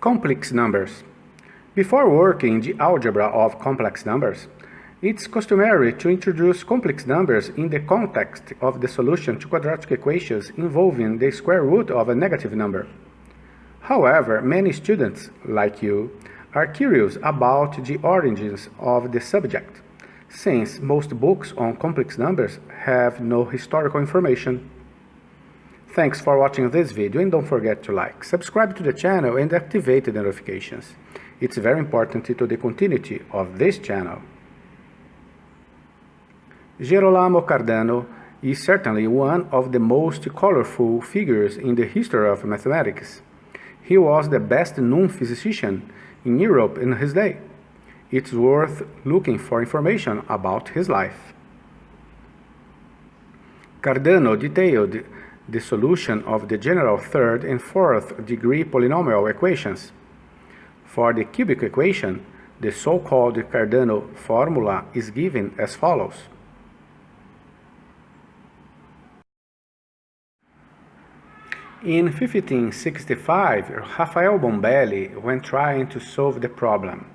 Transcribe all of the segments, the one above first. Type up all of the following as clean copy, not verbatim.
Complex numbers. Before working the algebra of complex numbers, it's customary to introduce complex numbers in the context of the solution to quadratic equations involving the square root of a negative number. However, many students, like you, are curious about the origins of the subject, since most books on complex numbers have no historical information. Thanks for watching this video and don't forget to like, subscribe to the channel and activate the notifications. It's very important to the continuity of this channel. Gerolamo Cardano is certainly one of the most colorful figures in the history of mathematics. He was the best-known physician in Europe in his day. It's worth looking for information about his life. Cardano detailed the solution of the general third and fourth degree polynomial equations. For the cubic equation, the so-called Cardano formula is given as follows. In 1565, Raphael Bombay, when trying to solve the problem,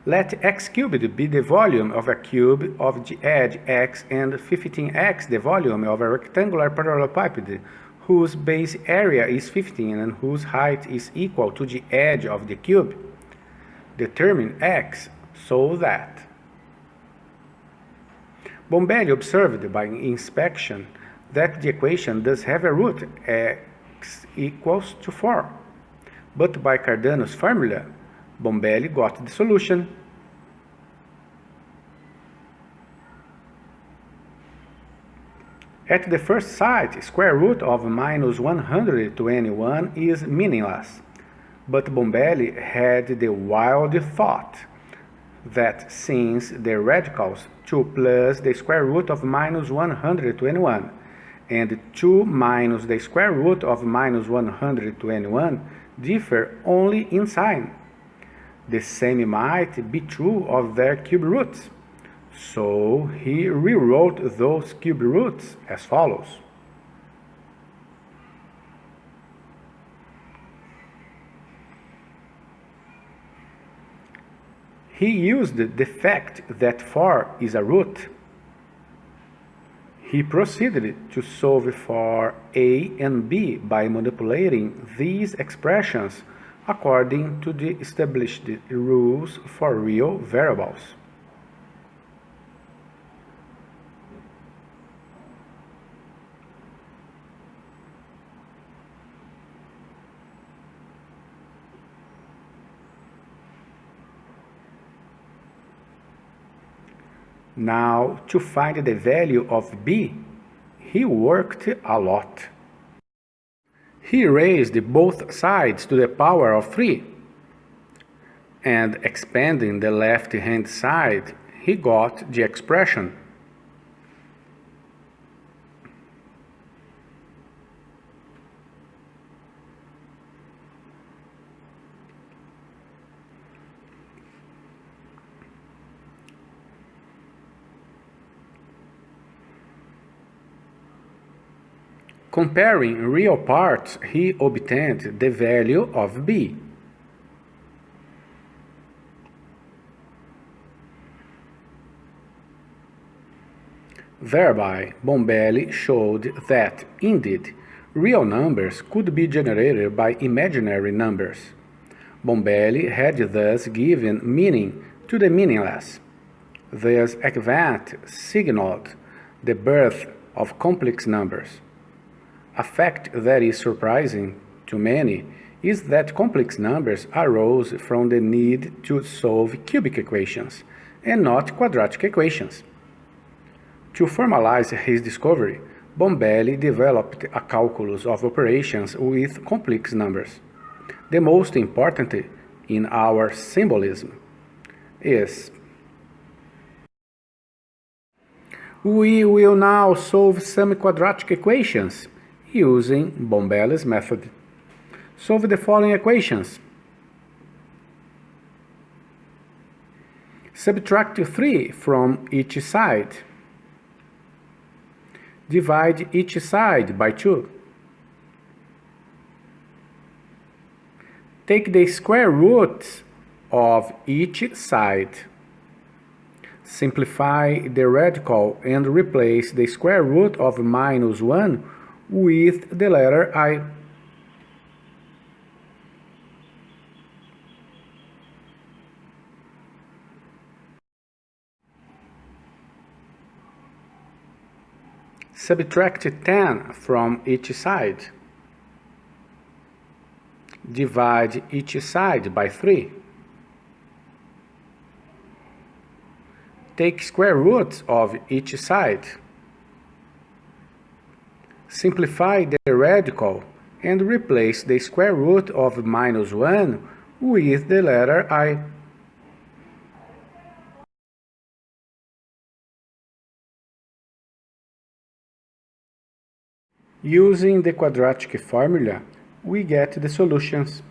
let x cubed be the volume of a cube of the edge x and 15x the volume of a rectangular parallelepiped whose base area is 15 and whose height is equal to the edge of the cube. Determine x so that. Bombay observed by inspection that the equation does have a root x equals to 4, but by Cardano's formula, Bombay got the solution. At the first sight, square root of minus 121 is meaningless, but Bombay had the wild thought that since the radicals 2 plus the square root of minus 121 and 2 minus the square root of minus 121 differ only in sign, the same might be true of their cube roots. So he rewrote those cube roots as follows. He used the fact that 4 is a root. He proceeded to solve for a and b by manipulating these expressions according to the established rules for real variables. Now, to find the value of b, he worked a lot. He raised both sides to the power of 3, and expanding the left-hand side, he got the expression. Comparing real parts, he obtained the value of b. Thereby, Bombay showed that, indeed, real numbers could be generated by imaginary numbers. Bombay had thus given meaning to the meaningless. This event signaled the birth of complex numbers. A fact that is surprising to many is that complex numbers arose from the need to solve cubic equations and not quadratic equations. To formalize his discovery, Bombay developed a calculus of operations with complex numbers. The most important in our symbolism is: we will now solve some quadratic equations using Bombay's method. Solve the following equations. Subtract 3 from each side. Divide each side by 2. Take the square roots of each side. Simplify the radical and replace the square root of minus 1 with the letter I. Subtract 10 from each side. Divide each side by 3. Take square roots of each side. Simplify the radical and replace the square root of minus 1 with the letter I. Using the quadratic formula, we get the solutions.